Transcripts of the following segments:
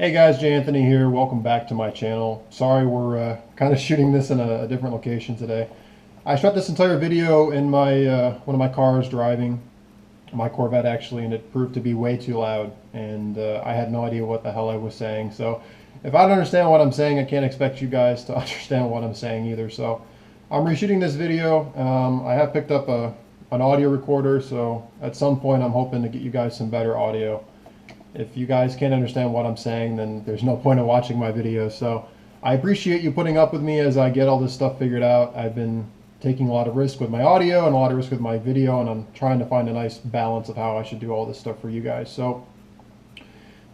Hey guys, J.Anthony here. Welcome back to my channel. Sorry we're kind of shooting this in a different location today. I shot this entire video in my one of my cars driving, my Corvette actually, and it proved to be way too loud, and I had no idea what the hell I was saying. So if I don't understand what I'm saying, I can't expect you guys to understand what I'm saying either. So I'm reshooting this video. I have picked up an audio recorder, so at some point I'm hoping to get you guys some better audio. If you guys can't understand what I'm saying, then there's no point in watching my videos. So I appreciate you putting up with me as I get all this stuff figured out. I've been taking a lot of risk with my audio and a lot of risk with my video, and I'm trying to find a nice balance of how I should do all this stuff for you guys. So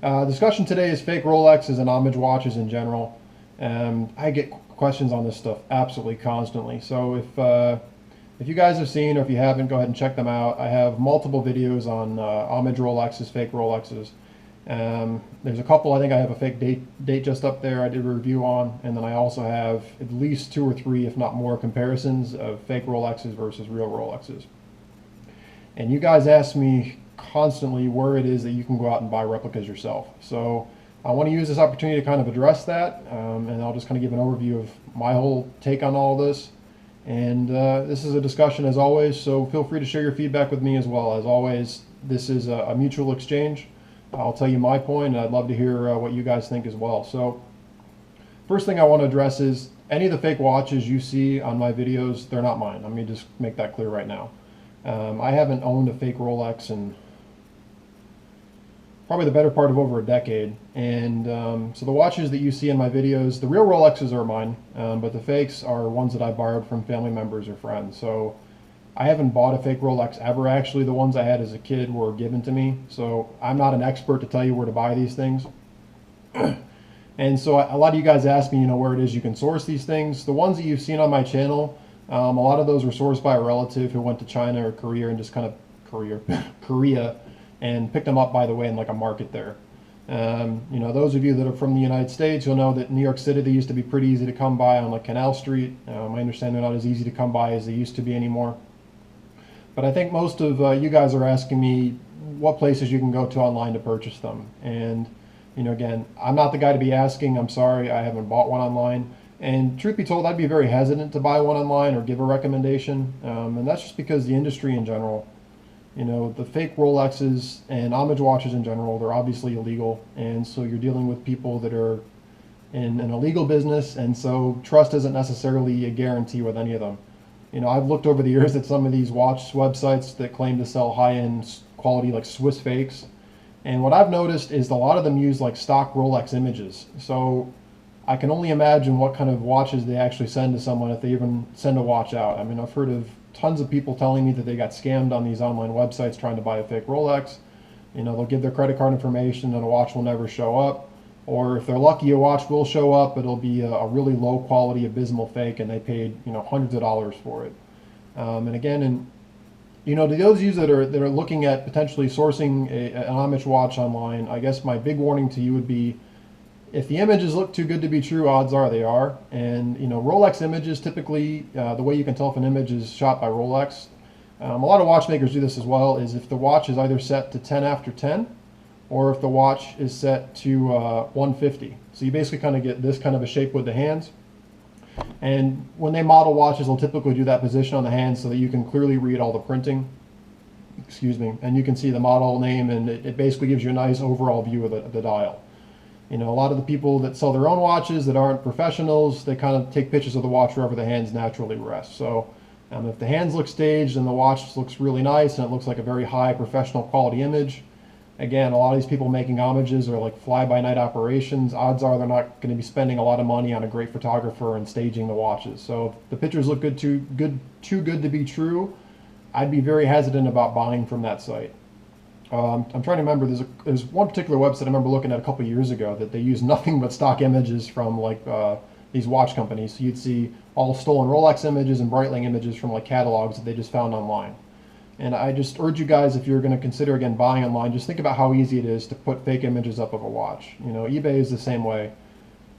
discussion today is fake Rolexes and homage watches in general. I get questions on this stuff absolutely constantly. So if you guys have seen, or if you haven't, go ahead and check them out. I have multiple videos on homage Rolexes, fake Rolexes. There's a couple, I think I have a fake date just up there I did a review on, and then I also have at least 2 or 3, if not more, comparisons of fake Rolexes versus real Rolexes. And you guys ask me constantly where it is that you can go out and buy replicas yourself. So I want to use this opportunity to kind of address that, and I'll just kind of give an overview of my whole take on all this. And this is a discussion as always, so feel free to share your feedback with me as well. As always, this is a mutual exchange. I'll tell you my point, and I'd love to hear what you guys think as well. So first thing I want to address is any of the fake watches you see on my videos, they're not mine. Let me just make that clear right now. I haven't owned a fake Rolex in probably the better part of over a decade, and so the watches that you see in my videos, the real Rolexes are mine, but the fakes are ones that I borrowed from family members or friends. So I haven't bought a fake Rolex ever. Actually, the ones I had as a kid were given to me, so I'm not an expert to tell you where to buy these things. And so a lot of you guys ask me, where it is you can source these things. The ones that you've seen on my channel, a lot of those were sourced by a relative who went to China or Korea and just kind of Korea and picked them up, by the way, in like a market there. Those of you that are from the United States, you'll know that in New York City they used to be pretty easy to come by on like Canal Street. I understand they're not as easy to come by as they used to be anymore. But I think most of you guys are asking me what places you can go to online to purchase them. And, again, I'm not the guy to be asking. I'm sorry, I haven't bought one online. And truth be told, I'd be very hesitant to buy one online or give a recommendation. And that's just because the industry in general, the fake Rolexes and homage watches in general, they're obviously illegal. And so you're dealing with people that are in an illegal business. And so trust isn't necessarily a guarantee with any of them. I've looked over the years at some of these watch websites that claim to sell high-end quality like Swiss fakes. And what I've noticed is a lot of them use like stock Rolex images. So I can only imagine what kind of watches they actually send to someone if they even send a watch out. I mean, I've heard of tons of people telling me that they got scammed on these online websites trying to buy a fake Rolex. They'll give their credit card information and a watch will never show up. Or if they're lucky, a watch will show up, it'll be a really low quality abysmal fake, and they paid hundreds of dollars for it. And again, to those of you that are looking at potentially sourcing an homage watch online, I guess my big warning to you would be, if the images look too good to be true, odds are they are. And Rolex images typically, the way you can tell if an image is shot by Rolex, a lot of watchmakers do this as well, is if the watch is either set to 10 after 10, or if the watch is set to 150. So you basically kind of get this kind of a shape with the hands. And when they model watches, they'll typically do that position on the hands so that you can clearly read all the printing. Excuse me. And you can see the model name, and it basically gives you a nice overall view of the dial. A lot of the people that sell their own watches that aren't professionals, they kind of take pictures of the watch wherever the hands naturally rest. So if the hands look staged and the watch looks really nice and it looks like a very high professional quality image, again, a lot of these people making homages are like fly-by-night operations. Odds are they're not going to be spending a lot of money on a great photographer and staging the watches. So if the pictures look too good to be true, I'd be very hesitant about buying from that site. I'm trying to remember. There's one particular website I remember looking at a couple years ago that they use nothing but stock images from like these watch companies. So you'd see all stolen Rolex images and Breitling images from like catalogs that they just found online. And I just urge you guys, if you're going to consider, again, buying online, just think about how easy it is to put fake images up of a watch. eBay is the same way.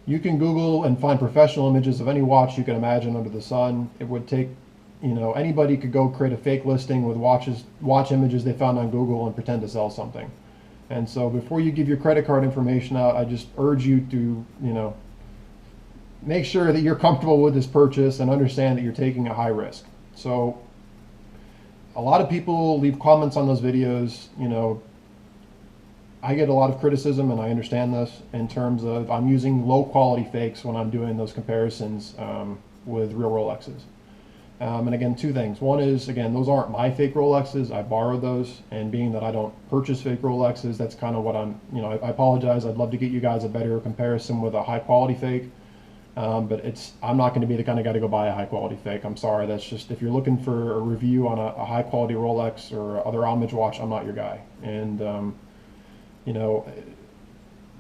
You can Google and find professional images of any watch you can imagine under the sun. It would take, anybody could go create a fake listing with watch images they found on Google and pretend to sell something. And so before you give your credit card information out, I just urge you to, make sure that you're comfortable with this purchase and understand that you're taking a high risk. So a lot of people leave comments on those videos. I get a lot of criticism, and I understand this, in terms of I'm using low quality fakes when I'm doing those comparisons with real Rolexes. And again, two things. One is, again, those aren't my fake Rolexes. I borrowed those, and being that I don't purchase fake Rolexes, that's kind of what I apologize. I'd love to get you guys a better comparison with a high quality fake. But I'm not going to be the kind of guy to go buy a high quality fake. I'm sorry. That's just, if you're looking for a review on a high quality Rolex or other homage watch, I'm not your guy. And,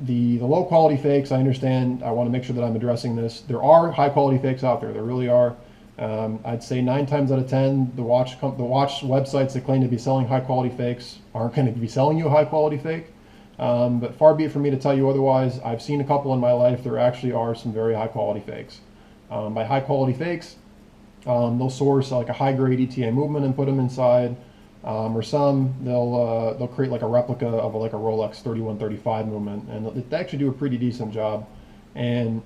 the low quality fakes, I understand. I want to make sure that I'm addressing this. There are high quality fakes out there. There really are. I'd say 9 times out of 10, the watch websites that claim to be selling high quality fakes aren't going to be selling you a high quality fake. But far be it from me to tell you otherwise. I've seen a couple in my life. There actually are some very high quality fakes. By high quality fakes, they'll source like a high grade ETA movement and put them inside, or some they'll create like a replica of like a Rolex 3135 movement, and they actually do a pretty decent job. And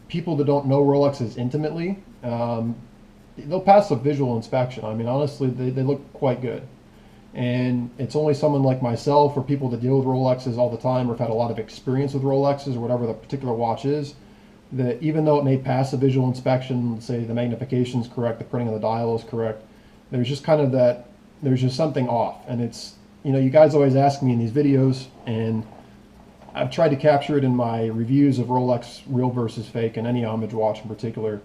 people that don't know Rolexes intimately, they'll pass a visual inspection. I mean, honestly, they look quite good. And it's only someone like myself, or people that deal with Rolexes all the time, or have had a lot of experience with Rolexes or whatever the particular watch is, that even though it may pass a visual inspection, say the magnification is correct, the printing on the dial is correct, there's just kind of that, there's just something off. And it's, you guys always ask me in these videos, and I've tried to capture it in my reviews of Rolex real versus fake, and any homage watch in particular.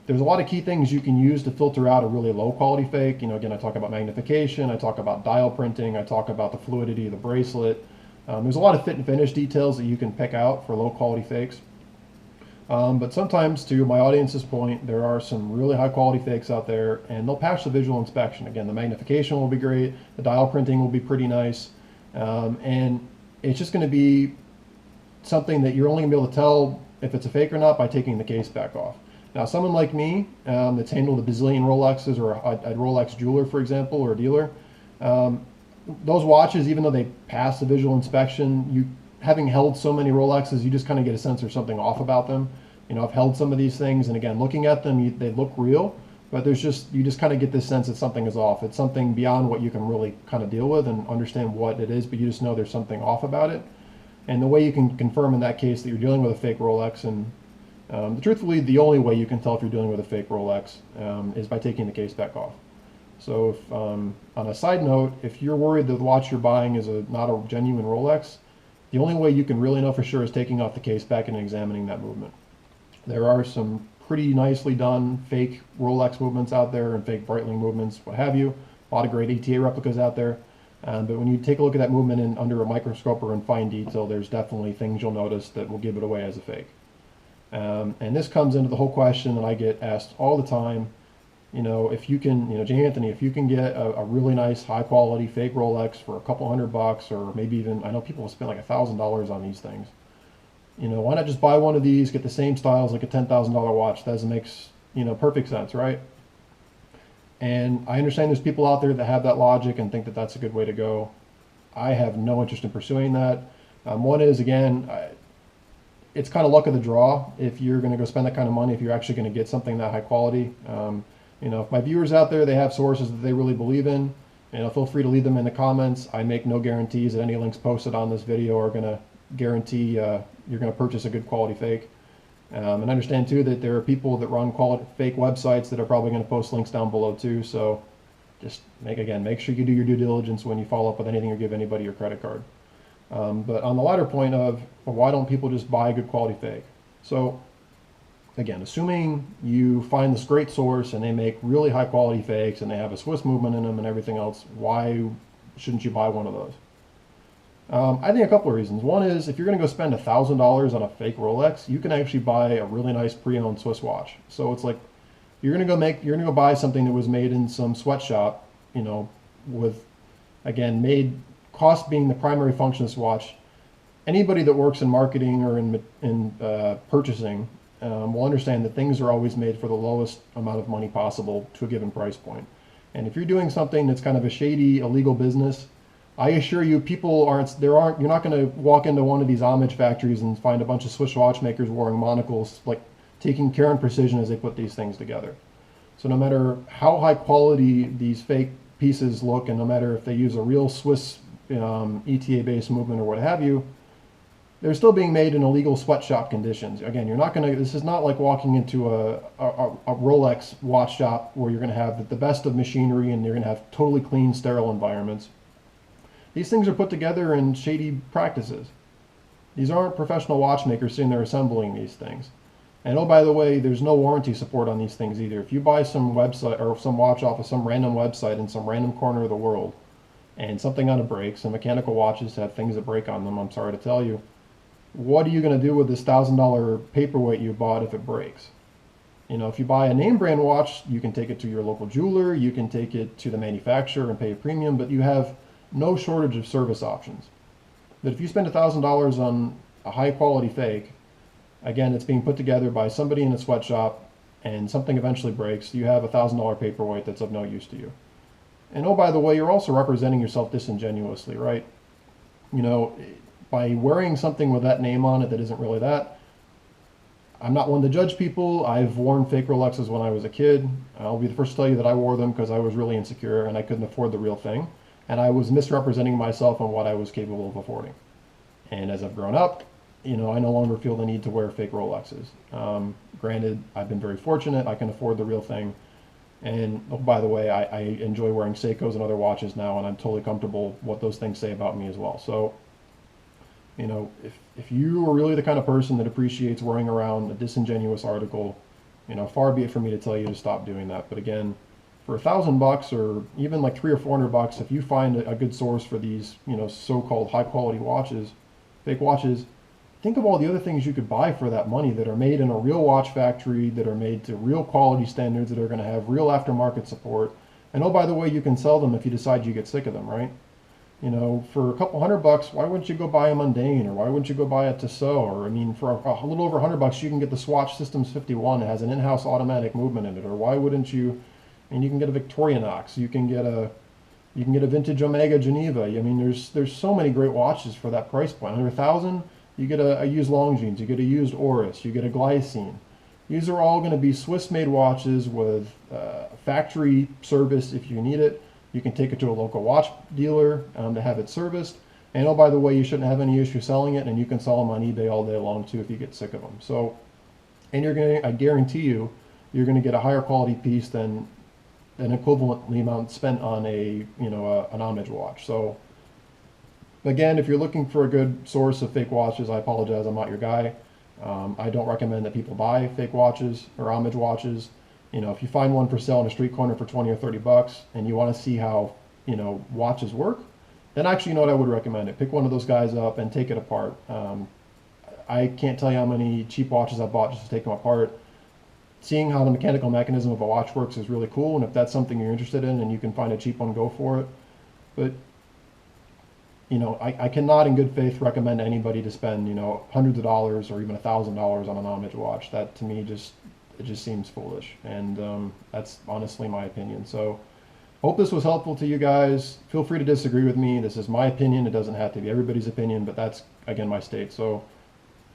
There's a lot of key things you can use to filter out a really low quality fake. Again, I talk about magnification, I talk about dial printing, I talk about the fluidity of the bracelet. There's a lot of fit and finish details that you can pick out for low quality fakes. But sometimes, to my audience's point, there are some really high quality fakes out there, and they'll pass the visual inspection. Again, the magnification will be great, the dial printing will be pretty nice, and it's just going to be something that you're only going to be able to tell if it's a fake or not by taking the case back off. Now, someone like me that's handled a bazillion Rolexes, or a Rolex jeweler, for example, or a dealer, those watches, even though they pass the visual inspection, having held so many Rolexes, you just kind of get a sense there's something off about them. I've held some of these things, and again, looking at them, they look real, but you just kind of get this sense that something is off. It's something beyond what you can really kind of deal with and understand what it is, but you just know there's something off about it. And the way you can confirm in that case that you're dealing with a fake Rolex, and truthfully, the only way you can tell if you're dealing with a fake Rolex is by taking the case back off. So if, on a side note, if you're worried that the watch you're buying is not a genuine Rolex, the only way you can really know for sure is taking off the case back and examining that movement. There are some pretty nicely done fake Rolex movements out there, and fake Breitling movements, what have you. A lot of great ETA replicas out there. But when you take a look at that movement under a microscope or in fine detail, there's definitely things you'll notice that will give it away as a fake. And this comes into the whole question that I get asked all the time. If you can, J.Anthony, if you can get a really nice, high quality fake Rolex for a couple $100, or maybe even, I know people spend like $1,000 on these things. Why not just buy one of these, get the same style as like a $10,000 watch? That makes, perfect sense, right? And I understand there's people out there that have that logic and think that that's a good way to go. I have no interest in pursuing that. One is, again, it's kind of luck of the draw if you're going to go spend that kind of money, if you're actually going to get something that high quality. If my viewers out there, they have sources that they really believe in, feel free to leave them in the comments. I make no guarantees that any links posted on this video are going to guarantee you're going to purchase a good quality fake. And understand too that there are people that run fake websites that are probably going to post links down below too. So just make sure you do your due diligence when you follow up with anything or give anybody your credit card. But on the latter point of, well, why don't people just buy a good quality fake? So again, assuming you find this great source and they make really high quality fakes and they have a Swiss movement in them and everything else, why shouldn't you buy one of those? I think a couple of reasons. One is, if you're going to go spend $1,000 on a fake Rolex, you can actually buy a really nice pre-owned Swiss watch. So it's like you're going to go buy something that was made in some sweatshop, with, again, cost being the primary function of this watch. Anybody that works in marketing or in purchasing will understand that things are always made for the lowest amount of money possible to a given price point. And if you're doing something that's kind of a shady, illegal business, I assure you, you're not going to walk into one of these homage factories and find a bunch of Swiss watchmakers wearing monocles, like taking care and precision as they put these things together. So no matter how high quality these fake pieces look, and no matter if they use a real Swiss ETA-based movement or what have you, they're still being made in illegal sweatshop conditions. Again, you're not going to, this is not like walking into a Rolex watch shop where you're going to have the best of machinery and you're going to have totally clean, sterile environments. These things are put together in shady practices. These aren't professional watchmakers sitting there assembling these things. And oh, by the way, there's no warranty support on these things either. If you buy some website or some watch off of some random website in some random corner of the world and something on a breaks, and mechanical watches have things that break on them, I'm sorry to tell you, what are you going to do with this $1,000 paperweight you bought if it breaks? You know, if you buy a name brand watch, you can take it to your local jeweler, you can take it to the manufacturer and pay a premium, but you have no shortage of service options. But if you spend $1,000 on a high quality fake, again, it's being put together by somebody in a sweatshop and something eventually breaks, you have a $1,000 paperweight that's of no use to you. And oh, by the way, you're also representing yourself disingenuously, right? You know, by wearing something with that name on it that isn't really that. I'm not one to judge people. I've worn fake Rolexes when I was a kid. I'll be the first to tell you that I wore them because I was really insecure and I couldn't afford the real thing. And I was misrepresenting myself on what I was capable of affording. And as I've grown up, you know, I no longer feel the need to wear fake Rolexes. Granted, I've been very fortunate. I can afford the real thing. And oh, by the way, I enjoy wearing Seikos and other watches now, and I'm totally comfortable what those things say about me as well. So, you know, if you are really the kind of person that appreciates wearing around a disingenuous article, you know, far be it for me to tell you to stop doing that. But again, for $1,000 or even like $300 or $400, if you find a good source for these, you know, so-called high-quality watches, fake watches, think of all the other things you could buy for that money that are made in a real watch factory, that are made to real quality standards, that are going to have real aftermarket support. And oh, by the way, you can sell them if you decide you get sick of them, right? You know, for a couple $100, why wouldn't you go buy a Mondaine, or why wouldn't you go buy a Tissot? Or I mean, for a little over $100, you can get the Swatch Systems 51. It has an in-house automatic movement in it. Or why wouldn't you? And you can get a Victorinox. You can get a vintage Omega Geneva. I mean, there's so many great watches for that price point. Under $1,000, you get a used Longines, you get a used Oris, you get a Glycine. These are all going to be Swiss-made watches with factory service if you need it. You can take it to a local watch dealer to have it serviced. And oh, by the way, you shouldn't have any issue selling it, and you can sell them on eBay all day long too if you get sick of them. So, and I guarantee you, you're going to get a higher quality piece than an equivalently amount spent on an homage watch. So, again, if you're looking for a good source of fake watches, I apologize, I'm not your guy. I don't recommend that people buy fake watches or homage watches. You know, if you find one for sale on a street corner for 20 or 30 bucks and you want to see how, you know, watches work, then actually, you know what, I would recommend it. Pick one of those guys up and take it apart. I can't tell you how many cheap watches I bought just to take them apart. Seeing how the mechanical mechanism of a watch works is really cool, and if that's something you're interested in and you can find a cheap one, go for it. But you know, I cannot in good faith recommend anybody to spend, you know, hundreds of dollars or even $1,000 on an homage watch. That to me it just seems foolish, and that's honestly my opinion. So hope this was helpful to you guys. Feel free to disagree with me. This is my opinion. It doesn't have to be everybody's opinion, but that's, again, my state. So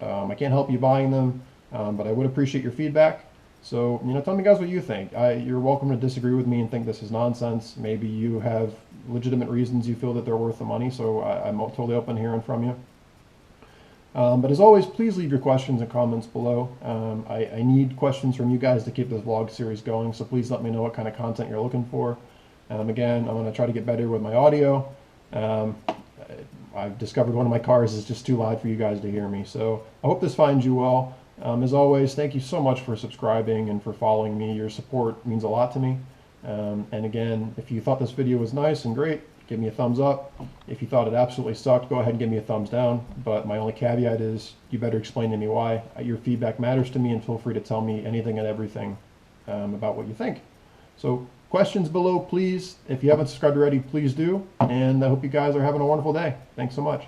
I can't help you buying them, but I would appreciate your feedback. So, you know, tell me guys what you think. You're welcome to disagree with me and think this is nonsense. Maybe you have legitimate reasons you feel that they're worth the money, so I'm totally open to hearing from you. But as always, please leave your questions and comments below. I need questions from you guys to keep this vlog series going, so please let me know what kind of content you're looking for. Again, I'm going to try to get better with my audio. I've discovered one of my cars is just too loud for you guys to hear me, so I hope this finds you well. As always, thank you so much for subscribing and for following me. Your support means a lot to me. And again, if you thought this video was nice and great, give me a thumbs up. If you thought it absolutely sucked, go ahead and give me a thumbs down. But my only caveat is you better explain to me why. Your feedback matters to me, and feel free to tell me anything and everything about what you think. So questions below, please. If you haven't subscribed already, please do. And I hope you guys are having a wonderful day. Thanks so much.